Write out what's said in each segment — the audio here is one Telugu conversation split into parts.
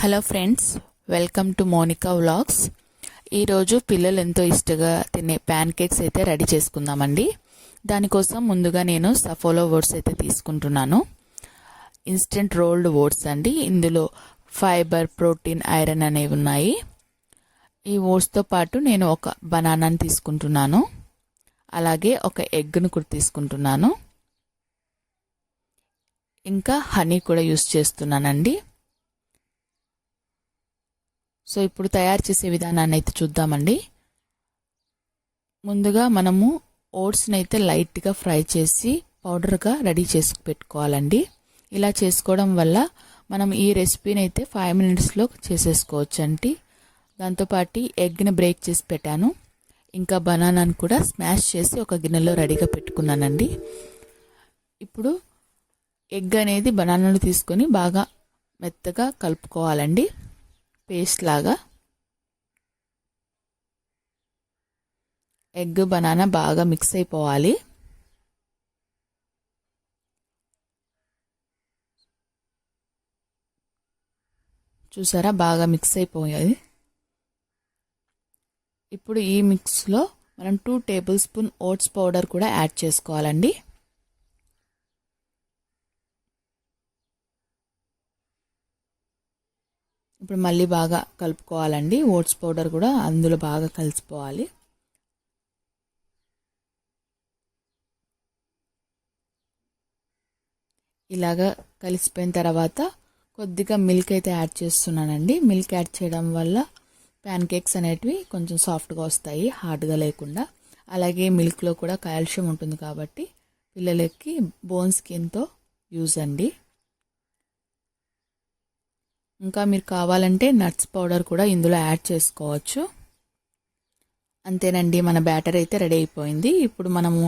Hello friends, welcome to Monica vlogs. ఈరోజు పిల్లలు ఎంతో ఇష్టంగా తినే ప్యాన్ కేక్స్ అయితే రెడీ చేసుకుందామండి. దానికోసం ముందుగా నేను సఫోలా ఓట్స్ అయితే తీసుకుంటున్నాను. ఇన్స్టెంట్ రోల్డ్ ఓట్స్ అండి. ఇందులో ఫైబర్, ప్రోటీన్, ఐరన్ అనేవి ఉన్నాయి. ఈ ఓట్స్తో పాటు నేను ఒక బనానాని తీసుకుంటున్నాను. అలాగే ఒక ఎగ్ను కూడా తీసుకుంటున్నాను. ఇంకా హనీ కూడా యూస్ చేస్తున్నానండి. సో ఇప్పుడు తయారు చేసే విధానాన్ని అయితే చూద్దామండి. ముందుగా మనము ఓట్స్ని అయితే లైట్గా ఫ్రై చేసి పౌడర్గా రెడీ చేసి పెట్టుకోవాలండి. ఇలా చేసుకోవడం వల్ల మనం ఈ రెసిపీని అయితే 5 minutesలో చేసేసుకోవచ్చు అండి. దాంతోపాటు ఎగ్ని బ్రేక్ చేసి పెట్టాను. ఇంకా బనానాను కూడా స్మాష్ చేసి ఒక గిన్నెలో రెడీగా పెట్టుకున్నానండి. ఇప్పుడు ఎగ్ అనేది బనానాను తీసుకొని బాగా మెత్తగా కలుపుకోవాలండి. పేస్ట్ లాగా ఎగ్ బనానా బాగా మిక్స్ అయిపోవాలి. చూసారా, బాగా మిక్స్ అయిపోయాయి. ఇప్పుడు ఈ మిక్స్లో మనం 2 tablespoons ఓట్స్ పౌడర్ కూడా యాడ్ చేసుకోవాలండి. ఇప్పుడు మళ్ళీ బాగా కలుపుకోవాలండి. ఓట్స్ పౌడర్ కూడా అందులో బాగా కలిసిపోవాలి. ఇలాగా కలిసిపోయిన తర్వాత కొద్దిగా మిల్క్ అయితే యాడ్ చేస్తున్నానండి. మిల్క్ యాడ్ చేయడం వల్ల ప్యాన్ కేక్స్ అనేటివి కొంచెం సాఫ్ట్గా వస్తాయి, హార్డ్గా లేకుండా. అలాగే మిల్క్లో కూడా కాల్షియం ఉంటుంది కాబట్టి పిల్లలకి బోన్ స్కిన్తో యూజ్ అండి. ఇంకా మీరు కావాలంటే నట్స్ పౌడర్ కూడా ఇందులో యాడ్ చేసుకోవచ్చు. అంతేనండి, మన బ్యాటర్ అయితే రెడీ అయిపోయింది. ఇప్పుడు మనము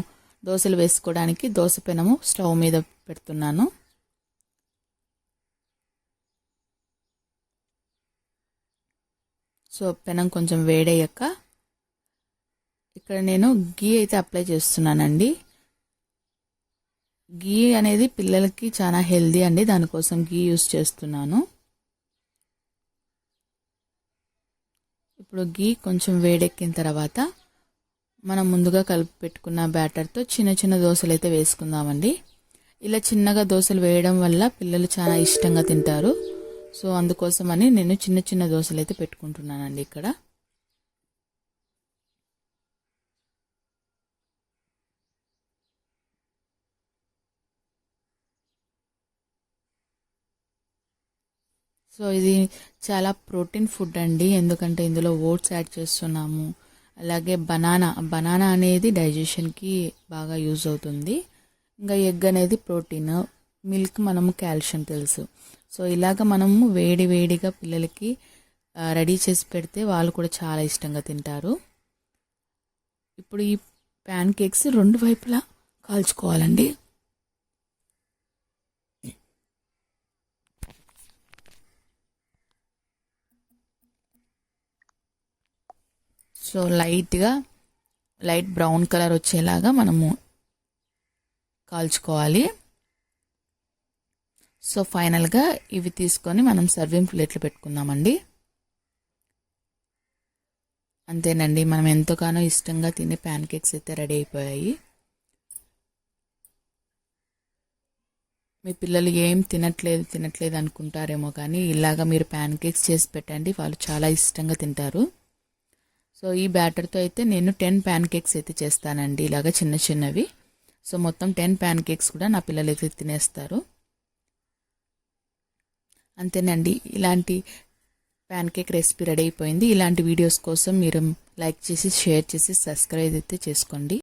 దోశలు వేసుకోవడానికి దోశ పెనము స్టవ్ మీద పెడుతున్నాను. సో పెనం కొంచెం వేడయ్యాక ఇక్కడ నేను గీ అయితే అప్లై చేస్తున్నానండి. గీ అనేది పిల్లలకి చాలా హెల్దీ అండి, దానికోసం గీ యూస్ చేస్తున్నాను. ఇప్పుడు గీ కొంచెం వేడెక్కిన తర్వాత మనం ముందుగా కలిపి పెట్టుకున్న బ్యాటర్తో చిన్న చిన్న దోశలు అయితే వేసుకుందామండి. ఇలా చిన్నగా దోశలు వేయడం వల్ల పిల్లలు చాలా ఇష్టంగా తింటారు. సో అందుకోసమని నేను చిన్న చిన్న దోశలు అయితే పెట్టుకుంటున్నానండి ఇక్కడ. సో ఇది చాలా ప్రోటీన్ ఫుడ్ అండి, ఎందుకంటే ఇందులో ఓట్స్ యాడ్ చేస్తున్నాము. అలాగే బనానా అనేది డైజెషన్కి బాగా యూజ్ అవుతుంది. ఇంకా ఎగ్ అనేది ప్రోటీన్, మిల్క్ మనము కాల్షియం తెలుసు. సో ఇలాగ మనము వేడిగా పిల్లలకి రెడీ చేసి పెడితే వాళ్ళు కూడా చాలా ఇష్టంగా తింటారు. ఇప్పుడు ఈ ప్యాన్ కేక్స్ 2 వైపులా కాల్చుకోవాలండి. సో లైట్ బ్రౌన్ కలర్ వచ్చేలాగా మనము కాల్చుకోవాలి. సో ఫైనల్గా ఇవి తీసుకొని మనం సర్వింగ్ ప్లేట్లు పెట్టుకుందామండి. అంతేనండి, మనం ఎంతగానో ఇష్టంగా తినే ప్యాన్ కేక్స్ అయితే రెడీ అయిపోయాయి. మీ పిల్లలు ఏం తినట్లేదు అనుకుంటారేమో, కానీ ఇలాగా మీరు ప్యాన్ కేక్స్ చేసి పెట్టండి, వాళ్ళు చాలా ఇష్టంగా తింటారు. సో ఈ బ్యాటర్తో అయితే నేను 10 ప్యాన్ కేక్స్ అయితే చేస్తానండి, ఇలాగ చిన్నవి. సో మొత్తం 10 ప్యాన్ కేక్స్ కూడా నా పిల్లలు అయితే తినేస్తారు. అంతేనండి, ఇలాంటి ప్యాన్ కేక్ రెసిపీ రెడీ అయిపోయింది. ఇలాంటి వీడియోస్ కోసం మీరు లైక్ చేసి, షేర్ చేసి, సబ్స్క్రైబ్ అయితే చేసుకోండి.